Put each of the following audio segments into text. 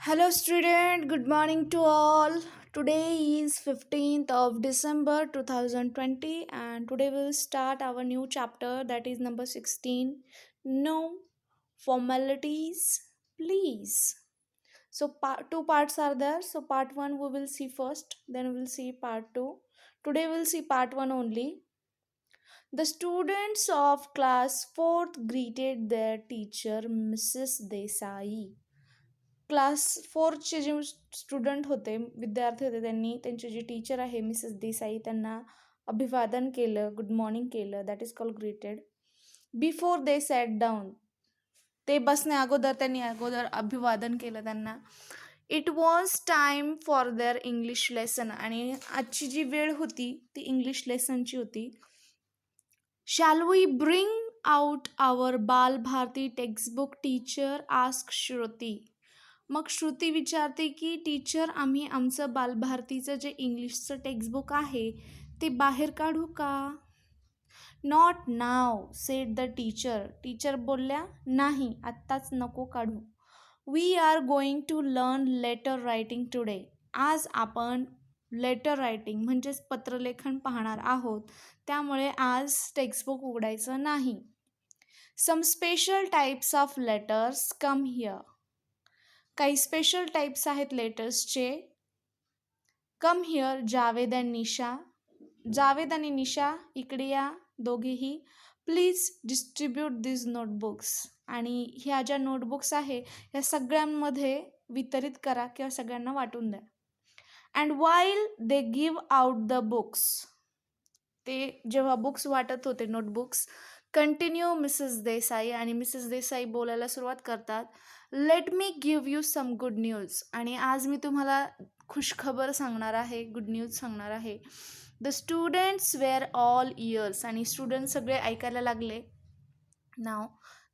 Hello student, good morning to all. Today is 15th of December 2020 and today we'll start our new chapter that is number 16. Know Formalities, please. So two parts are there. So part 1 we will see first, then we'll see part 2. Today we'll see part 1 only. The students of class 4th greeted their teacher Mrs. Desai. Class फोरचे जे student होते विद्यार्थी होते त्यांनी त्यांची जी teacher आहे Mrs Desai त्यांना अभिवादन केलं गुड मॉर्निंग केलं that is called greeted before they sat down ते बसण्या अगोदर त्यांनी अगोदर अभिवादन केलं त्यांना it was time for their English lesson आणि आजची जी वेळ होती ती इंग्लिश लेसनची होती shall we bring out our Bal Bharati textbook teacher ask Shruti मग श्रुती विचारते की टीचर आम्ही आमचं बालभारतीचं जे इंग्लिशचं टेक्स्टबुक आहे ते बाहेर काढू का not now said the teacher teacher बोलल्या नाही आत्ताच नको काढू we are going to learn letter writing today आज आपण लेटर रायटिंग म्हणजेच पत्रलेखन पाहणार आहोत त्यामुळे आज टेक्स्टबुक उघडायचं नाही some special types of letters come here काही स्पेशल टाईप्स आहेत लेटर्सचे कम हिअर जावेद आणि निशा इकडे या दोघेही प्लीज डिस्ट्रीब्यूट दिस नोटबुक्स आणि ह्या ज्या नोटबुक्स आहे ह्या सगळ्यांमध्ये वितरित करा किंवा सगळ्यांना वाटून द्या and while they give out the books ते जेव्हा बुक्स वाटत होते नोटबुक्स कंटिन्यू मिसेस देसाई आणि मिसेस देसाई बोलायला सुरुवात करतात let me give you some good news आणि आज मी तुम्हाला खुशखबर सांगणार आहे गुड न्यूज सांगणार आहे the students were all ears आणि स्टुडंट सगळे ऐकायला लागले नाव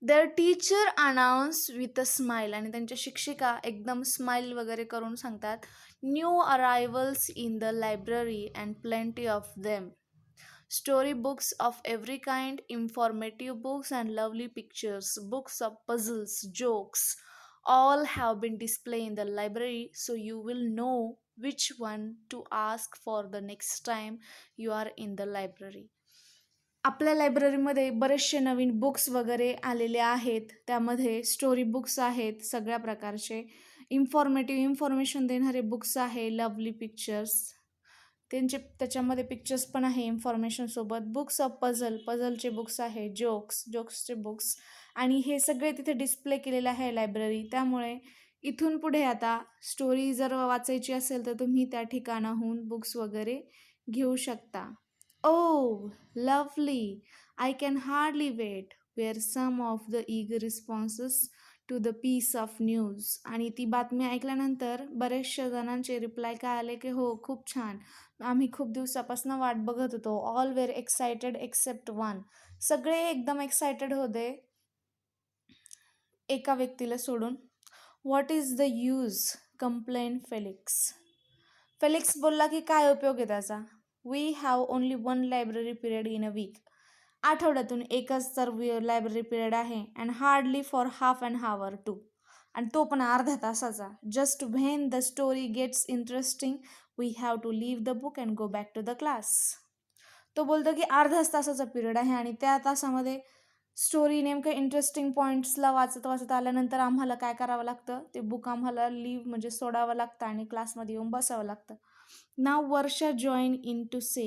their teacher announce with a smile आणि त्यांच्या शिक्षिका एकदम स्माईल वगैरे करून सांगतात new arrivals in the library and plenty of them story books of every kind, informative books, and lovely pictures, books of puzzles, jokes, all have been displayed in the library, so you will know which one to ask for the next time you are in the library. आपल्या लायब्ररीमध्ये बरेचसे नवीन books वगैरे आलेले आहेत त्यामध्ये story books आहेत सगळ्या प्रकारचे इन्फॉर्मेशन देणारे बुक्स आहे लवली पिक्चर्स त्याच्यामध्ये पिक्चर्स पण आहे इन्फॉर्मेशनसोबत बुक्स ऑफ पझलचे बुक्स आहे जोक्सचे बुक्स आणि हे सगळे तिथे डिस्प्ले केलेले आहे लायब्ररी त्यामुळे इथून पुढे आता स्टोरी जर वाचायची असेल तर तुम्ही त्या ठिकाणाहून बुक्स वगैरे घेऊ शकता oh lovely I can hardly wait were some of the eager responses to the piece of news आणि ती बातमी ऐकल्यानंतर बरेचशा जणांचे रिप्लाय काय आले की हो खूप छान आम्ही खूप दिवसापासून वाट बघत होतो all were excited except one सगळे एकदम एक्सायटेड होते एका व्यक्तीला सोडून what is the use complain Felix बोलला की काय उपयोग आहे त्याचा we have only one library period in a week आठवड्यातून एकच तर लायब्ररी पिरियड आहे and hardly for half and hour to आणि तो पण अर्ध्या तासाचा just when the story gets interesting we have to leave the book and go back to the class तो बोलतो की अर्ध्याच तासाचा पिरियड आहे आणि त्या तासामध्ये स्टोरी नेमकं इंटरेस्टिंग पॉईंट्सला वाचत आल्यानंतर आम्हाला काय करावं लागतं ते बुक आम्हाला लिव्ह म्हणजे सोडावं लागतं आणि क्लासमध्ये येऊन बसावं लागतं नाव वर्षा जॉईन इन टू से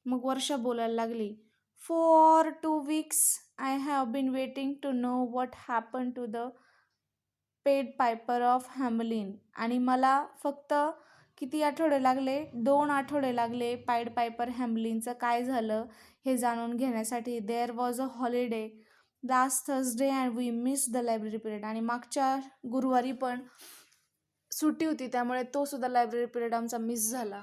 मग वर्षा बोलायला लागली for 2 weeks I have been waiting to know what happened to the paid Piper of Hamlin आणि मला फक्त किती आठवडे लागले 2 आठवडे लागले पाईड पायपर हॅमलिनचं काय झालं हे जाणून घेण्यासाठी there was a holiday last Thursday and we miss the library period आणि मागच्या गुरुवारी पण सुट्टी होती त्यामुळे तो सुद्धा लायब्ररी पिरियड आमचा मिस झाला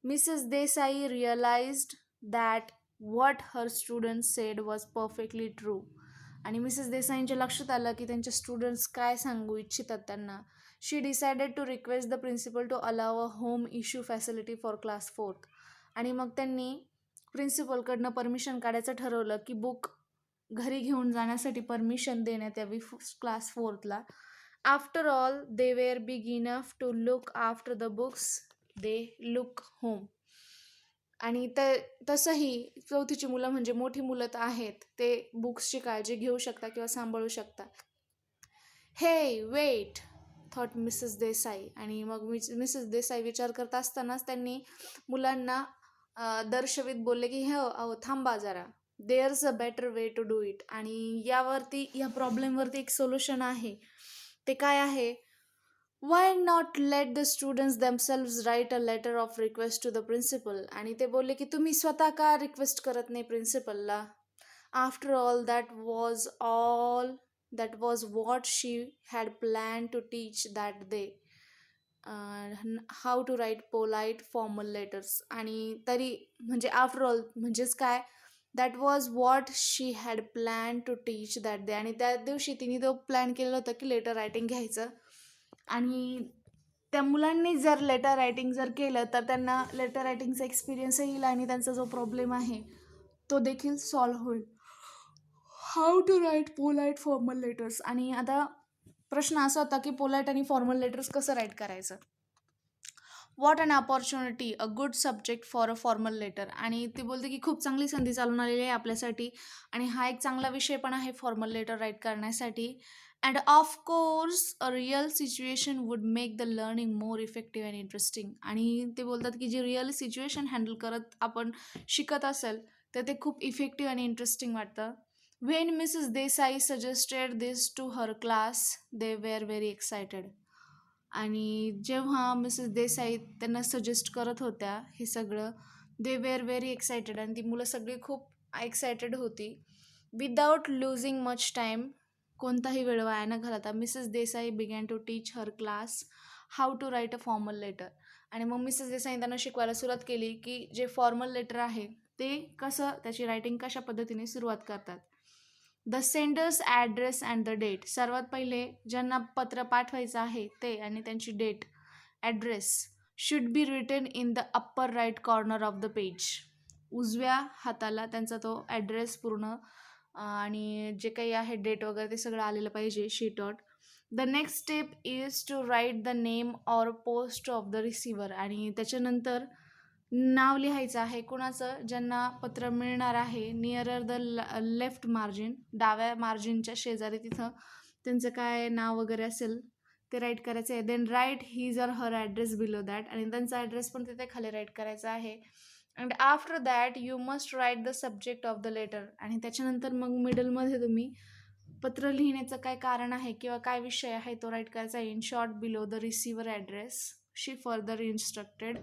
Mrs Desai realized that what her students said was perfectly true आणि मिसेस देसाईंच्या लक्षात आलं की त्यांचे स्टुडंट्स काय सांगू इच्छितात त्यांना she decided to request the principal to allow a home issue facility for class 4th आणि मग त्यांनी प्रिन्सिपलकडनं परमिशन काढायचं ठरवलं की बुक घरी घेऊन जाण्यासाठी परमिशन देण्यात यावी class 4thला After all, they were big enough to look after the books. They look home. आणि तसंही चौथीची मुलं म्हणजे मोठी मुलं तर आहेत, ते बुक्सची काळजी घेऊ शकता किंवा सांभाळू शकता. हे वेट थॉट मिसेस देसाई. आणि मग मिसेस देसाई विचार करत असतानाच त्यांनी मुलांना दर्शवित बोलले की हो अहो थांबा जरा, there's a better way to do it. आणि या प्रॉब्लेमवरती एक सोल्युशन आहे. ते काय आहे? Why not let the students themselves write a letter of request to the principal. आणि ते बोलले की तुम्ही स्वतः का रिक्वेस्ट करत नाही प्रिन्सिपलला? After all that was what she had planned to teach that day, how to write polite formal letters. आणि तरी म्हणजे आफ्टर ऑल म्हणजेच काय, that was what she had plan to teach that day. आणि त्या दिवशी तिने तो प्लॅन केलं होतं की लेटर रायटिंग घ्यायचं. आणि त्या मुलांनी जर लेटर रायटिंग जर केलं तर त्यांना लेटर रायटिंगचा एक्सपिरियन्स येईल आणि त्यांचा जो प्रॉब्लेम आहे तो देखील सॉल्व्ह होईल. How to write polite formal letters. आणि आता प्रश्न असा होता की पोलाईट आणि फॉर्मल लेटर्स कसं राईट करायचं. What an opportunity, a good subject for a formal letter. आणि ती बोलते की खूप चांगली संधी चालून आलेली आहे आपल्यासाठी आणि हा एक चांगला विषय पण आहे फॉर्मल लेटर राईट करण्यासाठी. And of course a real situation would make the learning more effective and interesting. आणि ते बोलतात की जे रिअल सिच्युएशन हँडल करत आपण शिकत असेल तर ते खूप इफेक्टिव्ह आणि इंटरेस्टिंग वाटतं. When Mrs Desai suggested this to her class they were very excited. आणि जेव्हा मिसेस देसाई त्यांना सजेस्ट करत होत्या हे सगळं, दे वेर व्हेरी एक्सायटेड. आणि ती मुलं सगळी खूप एक्सायटेड होती. विदाउट लुझिंग मच टाईम, कोणताही वेळ वाया न घालवता Mrs Desai began to teach her class how to write a formal letter. आणि मग मिसेस देसाई त्यांना शिकवायला सुरुवात केली की जे फॉर्मल लेटर आहे ते कसं, त्याची रायटिंग कशा पद्धतीने सुरुवात करतात. The sender's address and the date. सर्वात पहिले ज्यांना पत्र पाठवायचं आहे ते आणि त्यांची date, address should be written in the upper right corner of the page. उजव्या हाताला त्यांचा तो ॲड्रेस पूर्ण आणि जे काही आहे डेट वगैरे ते सगळं आलेलं पाहिजे शीटॉट. The next step is to write the name or post of the receiver. आणि त्याच्यानंतर नाव लिहायचं आहे कुणाचं, ज्यांना पत्र मिळणार आहे, नियरर द लेफ्ट मार्जिन, डाव्या मार्जिनच्या शेजारी तिथं त्यांचं काय नाव वगैरे असेल ते राईट करायचं आहे. Then write his or her address below that. आणि त्यांचा ॲड्रेस पण तिथे खाली राईट करायचा आहे. And after that you must write the subject of the letter. आणि त्याच्यानंतर मग मिडलमध्ये तुम्ही पत्र लिहिण्याचं काय कारण आहे किंवा काय विषय आहे तो राईट करायचा आहे. In short below the receiver address she further instructed.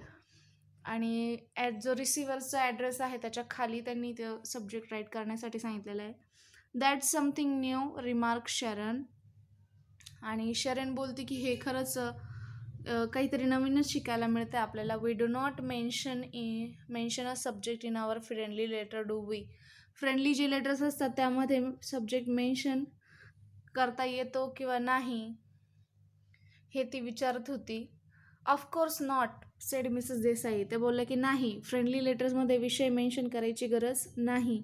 आणि जो रिसिव्हरचा ॲड्रेस आहे त्याच्या खाली त्यांनी ते सब्जेक्ट राईट करण्यासाठी सांगितलेलं आहे. दॅट्स समथिंग न्यू रिमार्क शरण. आणि शरण बोलते की हे खरंच काहीतरी नवीनच शिकायला मिळतं आपल्याला. We do not mention a subject in our friendly letter do we. Friendly जे लेटर्स असतात त्यामध्ये सब्जेक्ट मेन्शन करता येतो किंवा नाही हे ती विचारत होती. Of course not sed Mrs Desai. ते बोलले की नाही, फ्रेंडली लेटर्समध्ये विषय मेन्शन करायची गरज नाही.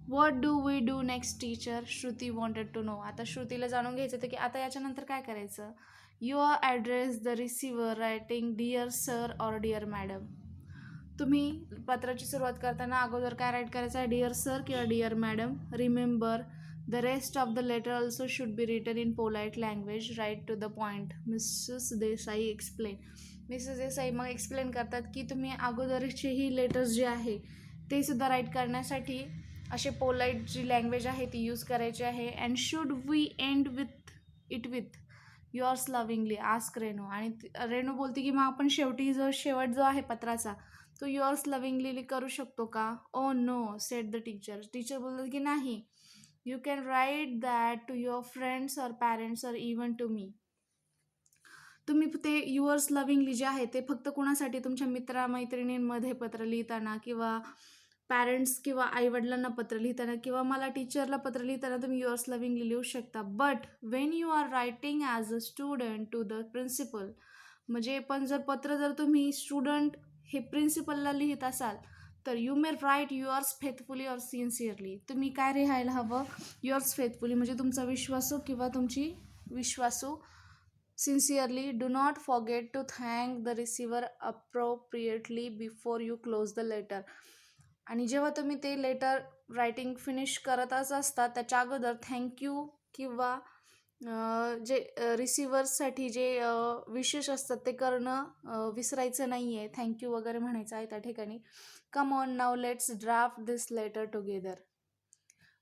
What do we do next teacher, Shruti wanted to know. आता श्रुतीला जाणून घ्यायचं होतं की आता याच्यानंतर काय करायचं. Your address the receiver writing dear sir or dear madam. तुम्ही पत्राची सुरुवात करताना अगोदर काय राईट करायचं आहे, डिअर सर किंवा dear madam. Remember the rest of the letter also should be written in polite language, right to the point, Mrs Desai explain. Mrs Desai मग एक्सप्लेन करतात की तुम्ही अगोदरचेही लेटर्स जे आहे ते सुद्धा राईट करण्यासाठी असे पोलाईट जी लँग्वेज आहे ती यूज करायची आहे. And should we end with yours lovingly ask Renu. आणि रेणू बोलते की मग आपण शेवट जो आहे पत्राचा तो युअर्स लव्हिंगली करू शकतो का. Oh no said the teacher. Teacher बोलतात की नाही, you can write that to your friends or parents or even to me. तुम्ही ते युअर्स लव्हिंगली जे आहे ते फक्त कुणासाठी, तुमच्या मित्रमैत्रिणींमध्ये पत्र लिहिताना किंवा पॅरेंट्स किंवा आईवडिलांना पत्र लिहिताना किंवा मला टीचरला पत्र लिहिताना तुम्ही युअर्स लव्हिंगली लिहू शकता. But when you are writing as a student to the principal, म्हणजे पण जर तुम्ही स्टुडंट हे प्रिन्सिपलला लिहित असाल तर you may write yours faithfully or sincerely. तुम्ही काय लिहायला हवं, युअर्स फेथफुली म्हणजे तुमचा विश्वासू किंवा तुमची विश्वासू Sincerely, do not forget to thank the receiver appropriately before you close the letter. आणि जेव्हा तुम्ही ते लेटर रायटिंग फिनिश करतच असता त्याच्या अगोदर थँक्यू किंवा जे रिसिव्हर्ससाठी जे विशेष असतात ते करणं विसरायचं नाही आहे. थँक्यू वगैरे म्हणायचं आहे त्या ठिकाणी. कम ऑन नाव let's draft this letter together.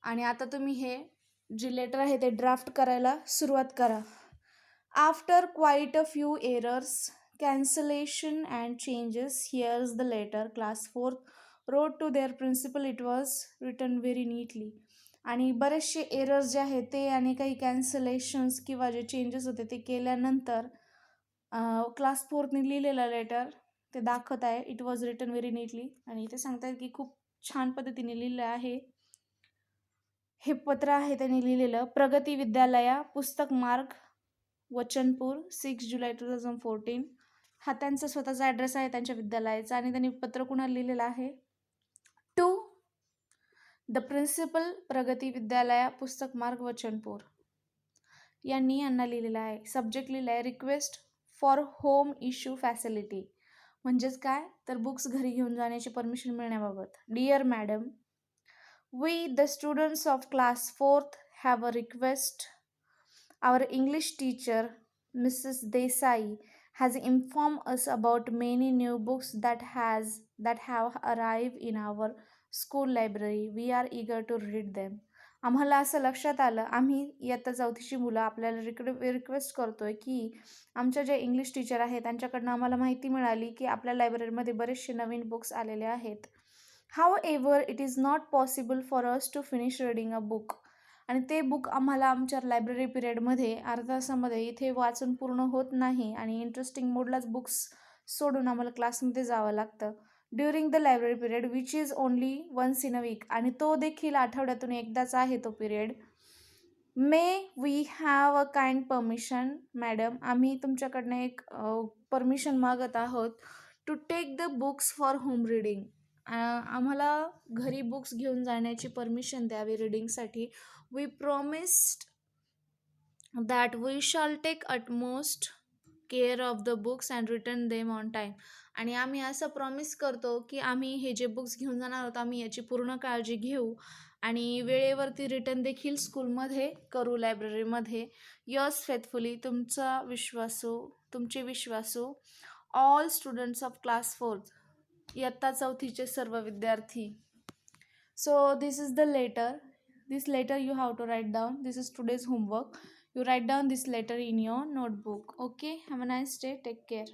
आणि आता तुम्ही हे जे लेटर आहे ते ड्राफ्ट करायला सुरुवात करा. After quite a few errors, cancellation, and changes, here's the letter. Class 4th wrote to their principal. It was written very neatly. आणि बरेचसे एरर्स जे आहेत ते आणि काही कॅन्सलेशन्स किंवा जे चेंजेस होते ते केल्यानंतर क्लास फोर्थने लिहिलेलं लेटर ते दाखवत आहे. It was written very neatly. आणि ते सांगतात की खूप छान पद्धतीने लिहिलं आहे. हे पत्र आहे त्यांनी लिहिलेलं. प्रगती विद्यालया, पुस्तक मार्ग, वचनपूर, 6 जुलै 2014. हा त्यांचा स्वतःचा ॲड्रेस आहे त्यांच्या विद्यालयाचा. आणि त्यांनी पत्र कुणाला लिहिलेलं आहे? टू द प्रिन्सिपल, प्रगती विद्यालया, पुस्तक मार्ग, वचनपूर यांनी यांना लिहिलेलं आहे. सब्जेक्ट लिहिलं आहे request for home issue facility. म्हणजेच काय तर बुक्स घरी घेऊन जाण्याची परमिशन मिळण्याबाबत. Dear madam, we the students of class 4th have a request. Our English teacher, Mrs. Desai, has informed us about many new books that have arrived in our school library. We are eager to read them. आम्हाला असं लक्षात आलं, आम्ही इयत्ता 4थीची मुलं आपल्याला request करतोय की आमच्या जे इंग्लिश टीचर आहेत त्यांच्याकडनं आम्हाला माहिती मिळाली की आपल्या लायब्ररीमध्ये बरेचसे नवीन बुक्स आलेले आहेत. However, it is not possible for us to finish reading a book. आणि ते बुक आम्हाला आमच्या लायब्ररी पिरियडमध्ये अर्ध्या तासामध्ये इथे वाचून पूर्ण होत नाही आणि इंटरेस्टिंग मोडलाच बुक्स सोडून आम्हाला क्लासमध्ये जावं लागतं. During the library period which is only once in a week. आणि तो देखील आठवड्यातून एकदाच आहे तो period. May we have a kind permission. Madam, आम्ही तुमच्याकडनं एक परमिशन मागत आहोत to take the books for home reading. आम्हाला घरी बुक्स घेऊन जाण्याची परमिशन द्यावी रिडिंगसाठी. We promised that we shall take utmost care of the books and return them on time. आणि आम्ही असं प्रॉमिस करतो की आम्ही हे जे बुक्स घेऊन जाणार आहोत आम्ही याची पूर्ण काळजी घेऊ आणि वेळेवरती रिटर्न देखील स्कूलमध्ये करू, लायब्ररीमध्ये. यस फेथफुली, तुमचे विश्वासू all students of class 4th, इयत्ता 4थीचे सर्व विद्यार्थी. So this is the letter. This letter you have to write down. This is today's homework. You write down this letter in your notebook. Okay, have a nice day. Take care.